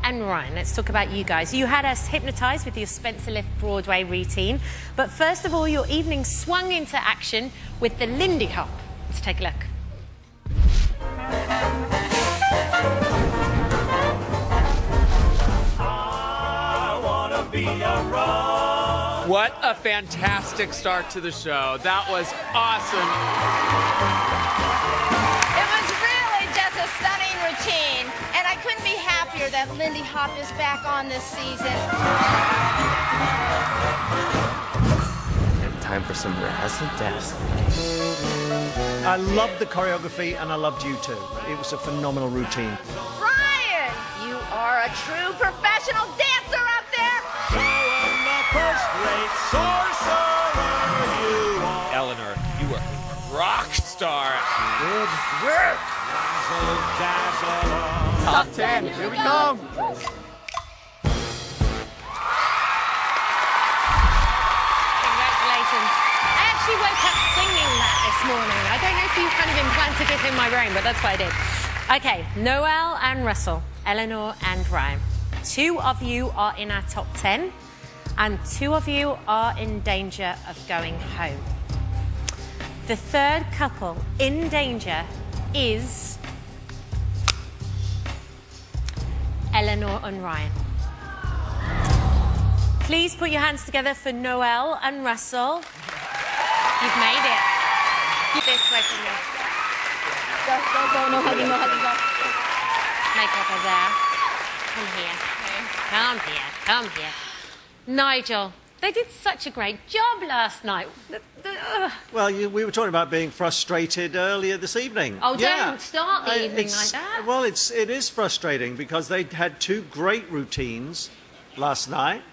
and Ryan, let's talk about you guys. You had us hypnotised with your Spencer Lift Broadway routine, but first of all, your evening swung into action with the Lindy Hop. Let's take a look. I wanna be a rock. What a fantastic start to the show. That was awesome. It was really just a stunning routine, and I couldn't be happier that Lindy Hop is back on this season. And time for some rehearsal dance. I loved the choreography, and I loved you too. It was a phenomenal routine. Ryan, you are a true professional dancer out there. Eleanor, you were a rock star. Good work. Top 10, here we come. Congratulations. I actually woke up singing that this morning. I don't know if you kind of implanted it in my brain, but that's what I did. Okay, Noel and Russell, Eleanor and Ryan. 2 of you are in our top 10, and 2 of you are in danger of going home. The third couple in danger is Eleanor and Ryan. Please put your hands together for Noel and Russell. You've made it. This way from you. Go, no hugging, no hugging, go. Make over there. Come here. Come here. Come here. Nigel, they did such a great job last night. Well, we were talking about being frustrated earlier this evening. Oh, yeah. Don't start the evening like that. Well, it is frustrating because they had 2 great routines last night.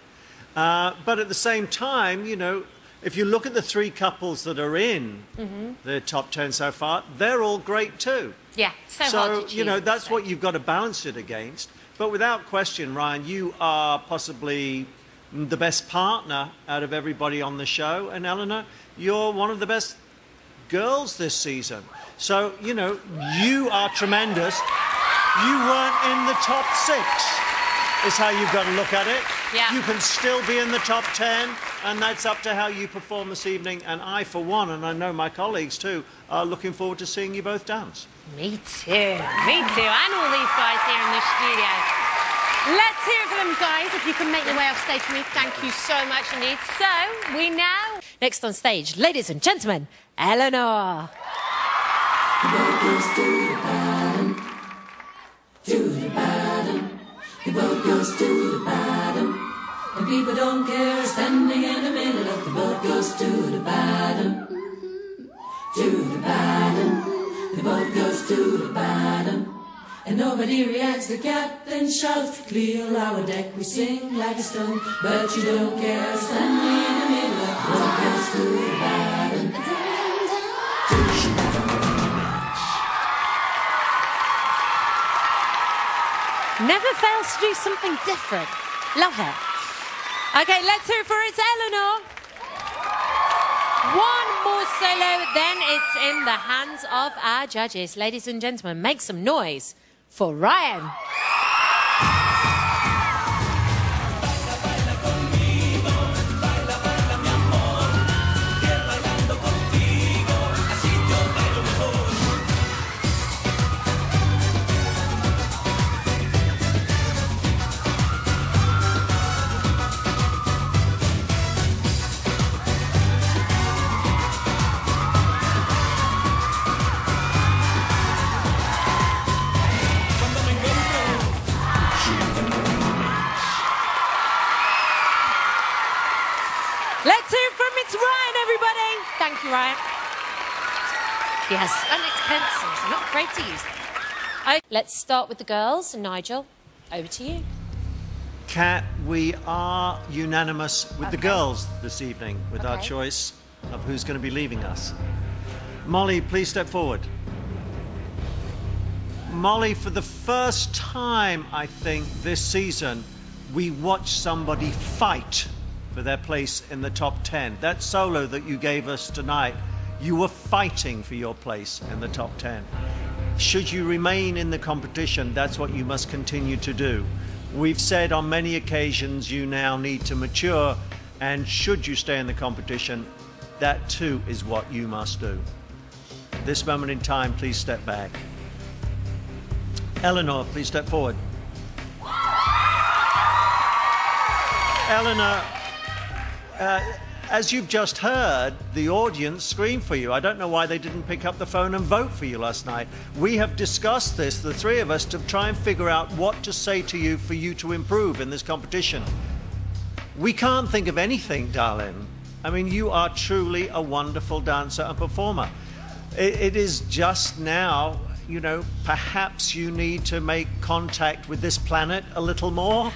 But at the same time, you know, if you look at the 3 couples that are in the top 10 so far, they're all great too. Yeah, so hard to choose. You know, that's what you've got to balance it against. But without question, Ryan, you are possibly the best partner out of everybody on the show. And Eleanor, you're one of the best girls this season. So, you know, you are tremendous. You weren't in the top 6, is how you've got to look at it. Yeah. You can still be in the top 10, and that's up to how you perform this evening. And I, for one, and I know my colleagues too, are looking forward to seeing you both dance. Me too. Me too. And all these guys here in the studio. Let's hear it for them, guys. If you can make your way off stage for me, thank you so much indeed. So, we now... Next on stage, ladies and gentlemen, Eleanor. The boat goes to the bottom, to the bottom. The boat goes to the bottom, and people don't care, standing in the middle of the boat goes to the bottom, to the bottom. The boat goes to the bottom, and nobody reacts. The captain shouts, clear our deck, we sing like a stone, but you don't care, standing in the middle of the boat goes to the bottom, to the bottom. Never fails to do something different. Love it. Okay, let's hear it for it's Eleanor. One more solo, then it's in the hands of our judges. Ladies and gentlemen, make some noise for Ryan. Let's hear it from it's Ryan, everybody. Thank you, Ryan. Yes, and it's pencils. Not afraid to use them. Okay, let's start with the girls. Nigel, over to you. Kat, we are unanimous with the girls this evening with our choice of who's going to be leaving us. Molly, please step forward. Molly, for the first time, I think, this season, we watched somebody fight for their place in the top 10. That solo that you gave us tonight, you were fighting for your place in the top 10. Should you remain in the competition, that's what you must continue to do. We've said on many occasions you now need to mature, and should you stay in the competition, that too is what you must do. At this moment in time, please step back. Ellenore, please step forward. Ellenore, as you've just heard, the audience screamed for you. I don't know why they didn't pick up the phone and vote for you last night. We have discussed this, the three of us, to try and figure out what to say to you for you to improve in this competition. We can't think of anything, darling. I mean, you are truly a wonderful dancer and performer. It is just now, you know, perhaps you need to make contact with this planet a little more.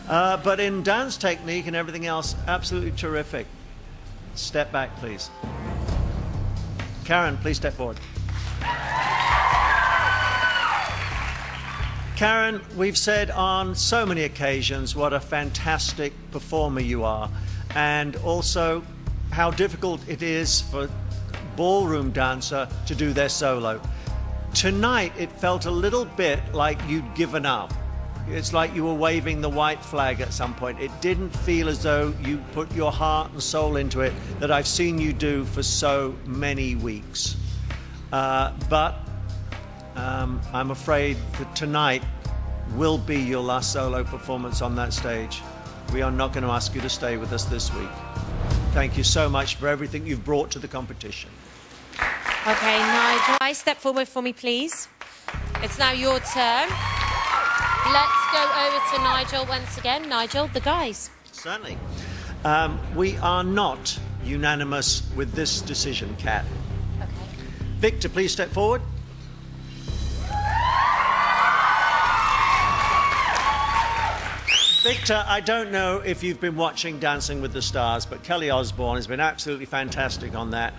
But in dance technique and everything else, absolutely terrific. Step back, please. Karen, please step forward. Karen, we've said on so many occasions what a fantastic performer you are, and also how difficult it is for a ballroom dancer to do their solo. Tonight, it felt a little bit like you'd given up. It's like you were waving the white flag at some point. It didn't feel as though you put your heart and soul into it that I've seen you do for so many weeks. But I'm afraid that tonight will be your last solo performance on that stage. We are not going to ask you to stay with us this week. Thank you so much for everything you've brought to the competition. Okay, Nigel, step forward for me, please. It's now your turn. Let's go over to Nigel once again. Nigel, the guys. Certainly. We are not unanimous with this decision, Kat. Okay. Victor, please step forward. Victor, I don't know if you've been watching Dancing with the Stars, but Kelly Osbourne has been absolutely fantastic on that.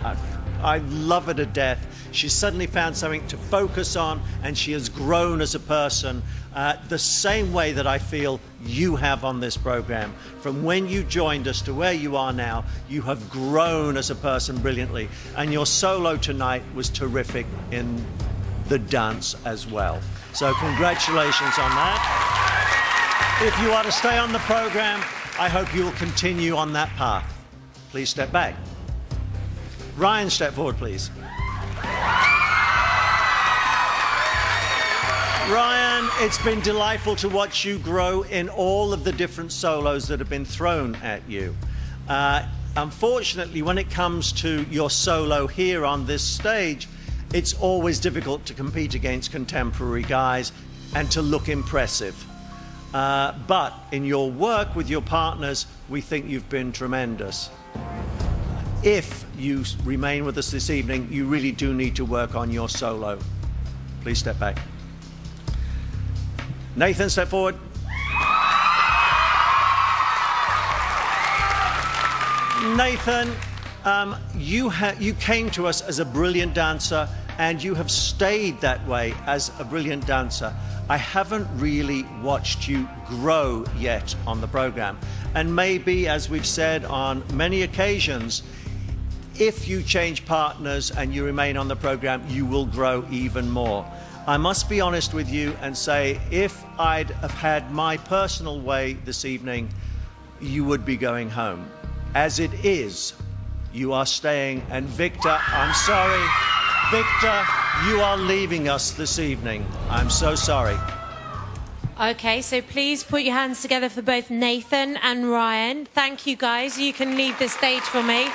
I love her to death. She's suddenly found something to focus on, and she has grown as a person the same way that I feel you have on this program. From when you joined us to where you are now, you have grown as a person brilliantly, and your solo tonight was terrific in the dance as well. So congratulations on that. If you are to stay on the program, I hope you will continue on that path. Please step back. Ryan, step forward, please. Ryan, it's been delightful to watch you grow in all of the different solos that have been thrown at you. Unfortunately, when it comes to your solo here on this stage, it's always difficult to compete against contemporary guys and to look impressive. But in your work with your partners, we think you've been tremendous. If you remain with us this evening, you really do need to work on your solo. Please step back. Nathan, step forward. Nathan, you came to us as a brilliant dancer, and you have stayed that way as a brilliant dancer. I haven't really watched you grow yet on the program. And maybe, as we've said on many occasions, if you change partners and you remain on the program, you will grow even more. I must be honest with you and say, if I'd have had my personal way this evening, you would be going home. As it is, you are staying. And Victor, I'm sorry. Victor, you are leaving us this evening. I'm so sorry. Okay, so please put your hands together for both Nathan and Ryan. Thank you, guys. You can leave the stage for me.